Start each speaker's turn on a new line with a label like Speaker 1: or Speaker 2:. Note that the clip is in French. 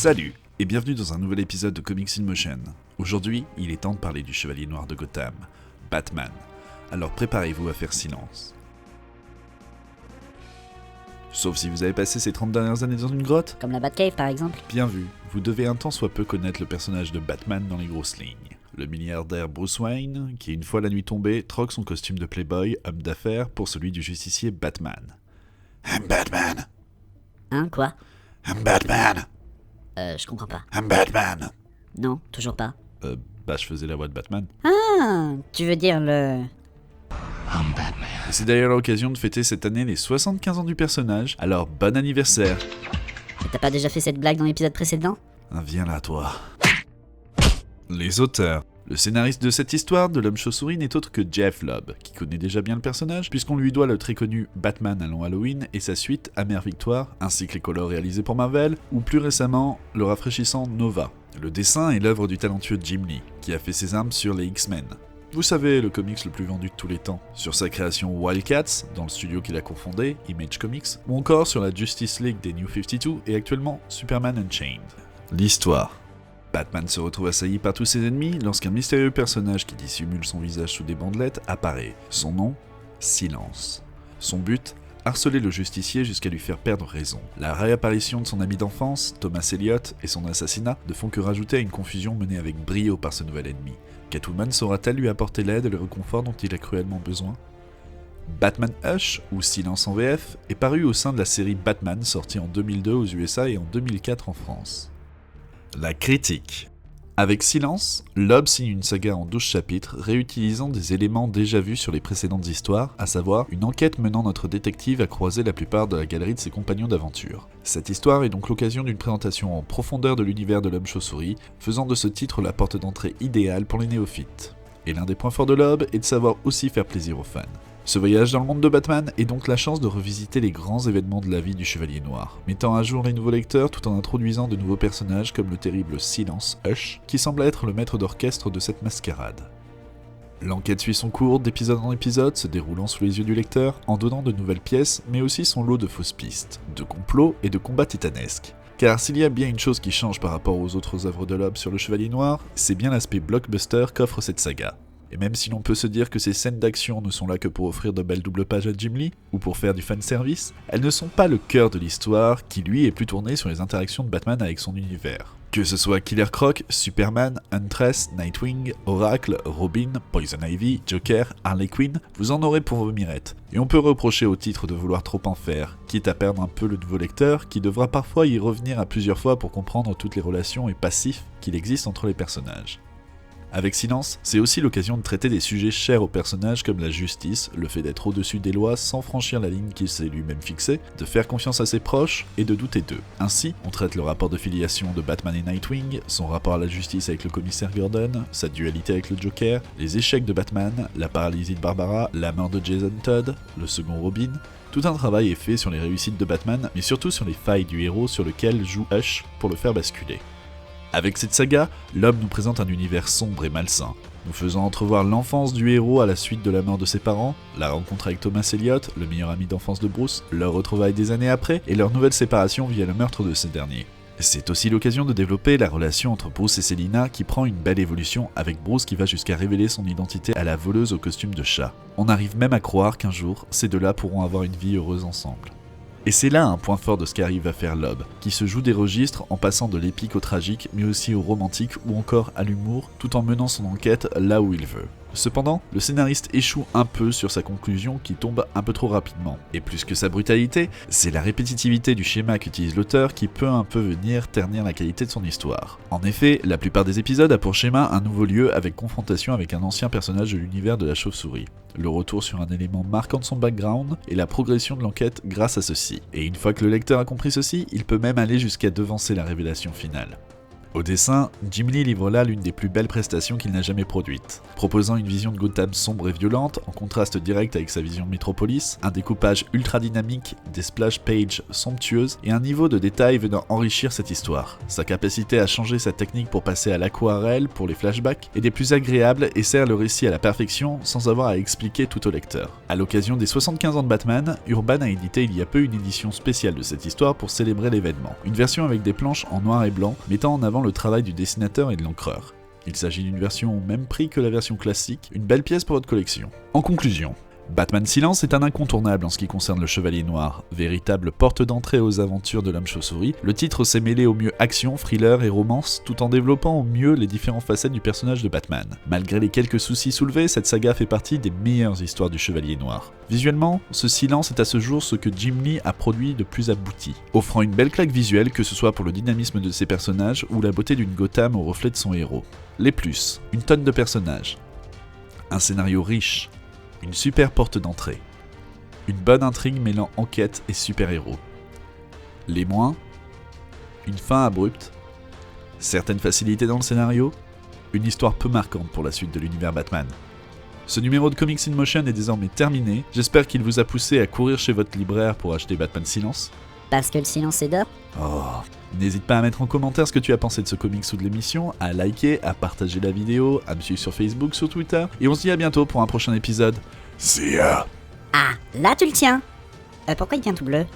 Speaker 1: Salut et bienvenue dans un nouvel épisode de Comics in Motion. Aujourd'hui, il est temps de parler du Chevalier Noir de Gotham, Batman. Alors préparez-vous à faire silence. Sauf si vous avez passé ces 30 dernières années dans une grotte.
Speaker 2: Comme la Batcave par exemple.
Speaker 1: Bien vu, vous devez un tant soit peu connaître le personnage de Batman dans les grosses lignes. Le milliardaire Bruce Wayne, qui une fois la nuit tombée, troque son costume de playboy, homme d'affaires, pour celui du justicier Batman. I'm Batman.
Speaker 2: Hein, quoi?
Speaker 1: I'm Batman.
Speaker 2: Je comprends pas.
Speaker 1: I'm Batman.
Speaker 2: Non, toujours pas.
Speaker 1: Je faisais la voix de Batman.
Speaker 2: Ah, tu veux dire le...
Speaker 1: Et c'est d'ailleurs l'occasion de fêter cette année les 75 ans du personnage, alors bon anniversaire.
Speaker 2: Et t'as pas déjà fait cette blague dans l'épisode précédent?
Speaker 1: Viens là, toi. Les auteurs. Le scénariste de cette histoire de l'homme chauve-souris n'est autre que Jeff Lobb, qui connaît déjà bien le personnage, puisqu'on lui doit le très connu Batman Allons Halloween et sa suite Amère Victoire, ainsi que les colors réalisés pour Marvel, ou plus récemment, le rafraîchissant Nova. Le dessin est l'œuvre du talentueux Jim Lee, qui a fait ses armes sur les X-Men. Vous savez, le comics le plus vendu de tous les temps. Sur sa création Wildcats, dans le studio qu'il a cofondé, Image Comics, ou encore sur la Justice League des New 52 et actuellement Superman Unchained. L'histoire. Batman se retrouve assailli par tous ses ennemis lorsqu'un mystérieux personnage qui dissimule son visage sous des bandelettes apparaît. Son nom, Silence. Son but, harceler le justicier jusqu'à lui faire perdre raison. La réapparition de son ami d'enfance, Thomas Elliott, et son assassinat ne font que rajouter à une confusion menée avec brio par ce nouvel ennemi. Catwoman saura-t-elle lui apporter l'aide et le réconfort dont il a cruellement besoin ? Batman Hush, ou Silence en VF, est paru au sein de la série Batman sortie en 2002 aux USA et en 2004 en France. La critique. Avec Silence, Lobb signe une saga en 12 chapitres, réutilisant des éléments déjà vus sur les précédentes histoires, à savoir une enquête menant notre détective à croiser la plupart de la galerie de ses compagnons d'aventure. Cette histoire est donc l'occasion d'une présentation en profondeur de l'univers de l'homme chauve-souris, faisant de ce titre la porte d'entrée idéale pour les néophytes. Et l'un des points forts de Lobb est de savoir aussi faire plaisir aux fans. Ce voyage dans le monde de Batman est donc la chance de revisiter les grands événements de la vie du Chevalier Noir, mettant à jour les nouveaux lecteurs tout en introduisant de nouveaux personnages comme le terrible Silence Hush, qui semble être le maître d'orchestre de cette mascarade. L'enquête suit son cours d'épisode en épisode, se déroulant sous les yeux du lecteur, en donnant de nouvelles pièces, mais aussi son lot de fausses pistes, de complots et de combats titanesques. Car s'il y a bien une chose qui change par rapport aux autres œuvres de Lobb sur le Chevalier Noir, c'est bien l'aspect blockbuster qu'offre cette saga. Et même si l'on peut se dire que ces scènes d'action ne sont là que pour offrir de belles doubles pages à Jim Lee, ou pour faire du fanservice, elles ne sont pas le cœur de l'histoire, qui lui est plus tourné sur les interactions de Batman avec son univers. Que ce soit Killer Croc, Superman, Huntress, Nightwing, Oracle, Robin, Poison Ivy, Joker, Harley Quinn, vous en aurez pour vos mirettes. Et on peut reprocher au titre de vouloir trop en faire, quitte à perdre un peu le nouveau lecteur, qui devra parfois y revenir à plusieurs fois pour comprendre toutes les relations et passifs qu'il existe entre les personnages. Avec Silence, c'est aussi l'occasion de traiter des sujets chers aux personnages comme la justice, le fait d'être au-dessus des lois sans franchir la ligne qu'il s'est lui-même fixée, de faire confiance à ses proches et de douter d'eux. Ainsi, on traite le rapport de filiation de Batman et Nightwing, son rapport à la justice avec le commissaire Gordon, sa dualité avec le Joker, les échecs de Batman, la paralysie de Barbara, la mort de Jason Todd, le second Robin. Tout un travail est fait sur les réussites de Batman, mais surtout sur les failles du héros sur lequel joue Hush pour le faire basculer. Avec cette saga, Lobb nous présente un univers sombre et malsain, nous faisant entrevoir l'enfance du héros à la suite de la mort de ses parents, la rencontre avec Thomas Elliott, le meilleur ami d'enfance de Bruce, leur retrouvaille des années après, et leur nouvelle séparation via le meurtre de ces derniers. C'est aussi l'occasion de développer la relation entre Bruce et Selina qui prend une belle évolution avec Bruce qui va jusqu'à révéler son identité à la voleuse au costume de chat. On arrive même à croire qu'un jour, ces deux-là pourront avoir une vie heureuse ensemble. Et c'est là un point fort de ce qu'arrive à faire Lobb, qui se joue des registres en passant de l'épique au tragique, mais aussi au romantique ou encore à l'humour, tout en menant son enquête là où il veut. Cependant, le scénariste échoue un peu sur sa conclusion qui tombe un peu trop rapidement. Et plus que sa brutalité, c'est la répétitivité du schéma qu'utilise l'auteur qui peut un peu venir ternir la qualité de son histoire. En effet, la plupart des épisodes a pour schéma un nouveau lieu avec confrontation avec un ancien personnage de l'univers de la chauve-souris, le retour sur un élément marquant de son background et la progression de l'enquête grâce à ceci. Et une fois que le lecteur a compris ceci, il peut même aller jusqu'à devancer la révélation finale. Au dessin, Jim Lee livre là l'une des plus belles prestations qu'il n'a jamais produites, proposant une vision de Gotham sombre et violente, en contraste direct avec sa vision de Metropolis, un découpage ultra dynamique, des splash pages somptueuses et un niveau de détail venant enrichir cette histoire. Sa capacité à changer sa technique pour passer à l'aquarelle pour les flashbacks est des plus agréables et sert le récit à la perfection sans avoir à expliquer tout au lecteur. À l'occasion des 75 ans de Batman, Urban a édité il y a peu une édition spéciale de cette histoire pour célébrer l'événement. Une version avec des planches en noir et blanc mettant en avant le travail du dessinateur et de l'encreur. Il s'agit d'une version au même prix que la version classique, une belle pièce pour votre collection. En conclusion, Batman Silence est un incontournable en ce qui concerne le Chevalier Noir. Véritable porte d'entrée aux aventures de l'homme chauve-souris, le titre s'est mêlé au mieux action, thriller et romance, tout en développant au mieux les différentes facettes du personnage de Batman. Malgré les quelques soucis soulevés, cette saga fait partie des meilleures histoires du Chevalier Noir. Visuellement, ce Silence est à ce jour ce que Jim Lee a produit de plus abouti, offrant une belle claque visuelle que ce soit pour le dynamisme de ses personnages ou la beauté d'une Gotham au reflet de son héros. Les plus, une tonne de personnages, un scénario riche, une super porte d'entrée, une bonne intrigue mêlant enquête et super-héros. Les moins, une fin abrupte, certaines facilités dans le scénario, une histoire peu marquante pour la suite de l'univers Batman. Ce numéro de Comics in Motion est désormais terminé, j'espère qu'il vous a poussé à courir chez votre libraire pour acheter Batman Silence.
Speaker 2: Parce que le silence est d'or?
Speaker 1: Oh. N'hésite pas à mettre en commentaire ce que tu as pensé de ce comics ou de l'émission, à liker, à partager la vidéo, à me suivre sur Facebook, sur Twitter, et on se dit à bientôt pour un prochain épisode. See ya!
Speaker 2: Ah, là tu le tiens. Pourquoi il tient tout bleu?